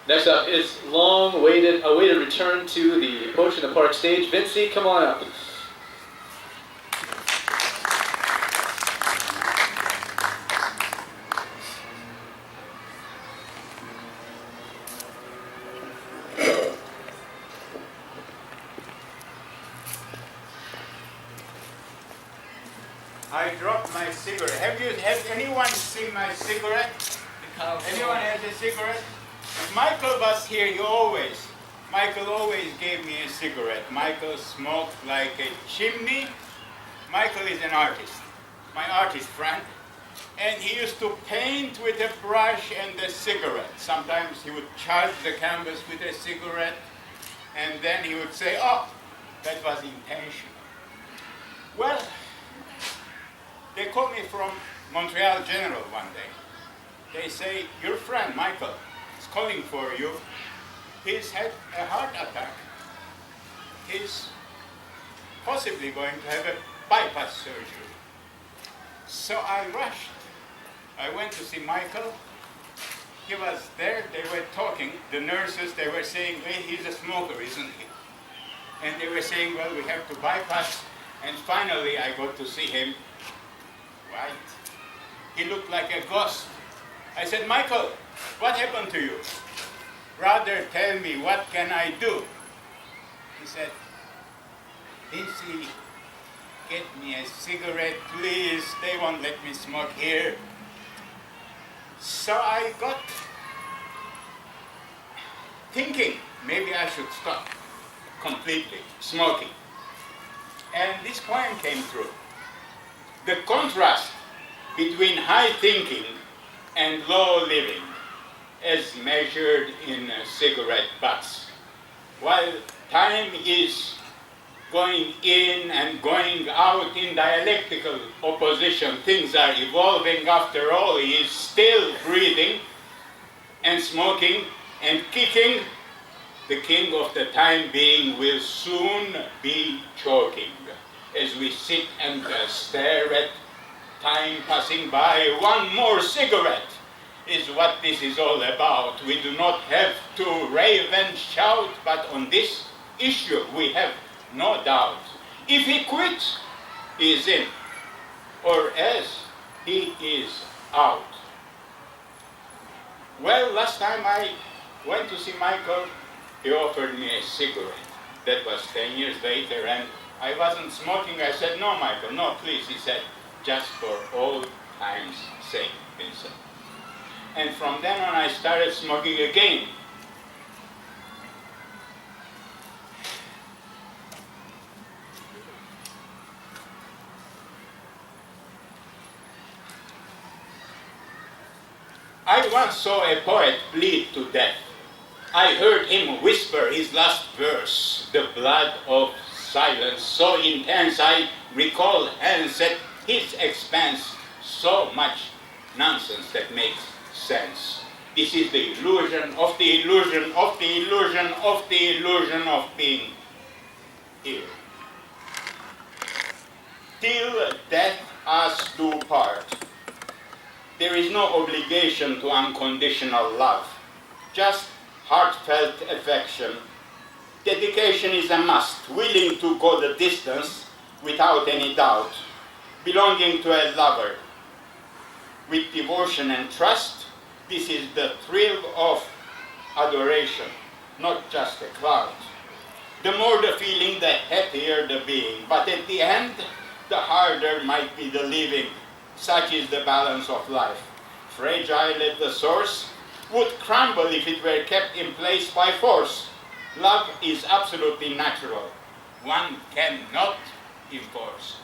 Next up is long-awaited return to the Poetry in the Park stage. Vincy, come on up. I dropped my cigarette. Has anyone seen my cigarette? Anyone has a cigarette? If Michael was here, Michael always gave me a cigarette. Michael smoked like a chimney. Michael is an artist, my artist friend. And he used to paint with a brush and a cigarette. Sometimes he would charge the canvas with a cigarette, and then he would say, oh, that was intentional. Well, they called me from Montreal General one day. They say, your friend Michael is calling for you. He's had a heart attack. He's possibly going to have a bypass surgery. So I rushed. I went to see Michael. He was there. They were talking. The nurses, they were saying, hey, he's a smoker, isn't he? And they were saying, well, we have to bypass. And finally, I got to see him. Right? He looked like a ghost. I said, Michael, what happened to you? Rather tell me, what can I do? He said, Vincy, get me a cigarette, please. They won't let me smoke here. So I got thinking, maybe I should stop completely smoking. And this poem came through. The contrast between high thinking and low living as measured in cigarette butts. While time is going in and going out in dialectical opposition, things are evolving. After all, he is still breathing and smoking and kicking. The king of the time being will soon be choking. As we sit and stare at time passing by, one more cigarette is what this is all about. We do not have to rave and shout, but on this issue we have no doubt. If he quits, he is in, or else he is out. Well, last time I went to see Michael, he offered me a cigarette. That was 10 years later, and I wasn't smoking. I said, no, Michael, no, please. He said, just for old time's sake, Vincent. And from then on, I started smoking again. I once saw a poet bleed to death. I heard him whisper his last verse, the blood of silence so intense. I recall hands at his expense, so much nonsense that makes sense. This is the illusion of the illusion of the illusion of the illusion of being here. Till death us do part. There is no obligation to unconditional love, just heartfelt affection. Dedication is a must, willing to go the distance without any doubt, belonging to a lover. With devotion and trust, this is the thrill of adoration, not just a cloud. The more the feeling, the happier the being. But at the end, the harder might be the living. Such is the balance of life. Fragile at the source, would crumble if it were kept in place by force. Love is absolutely natural. One cannot enforce.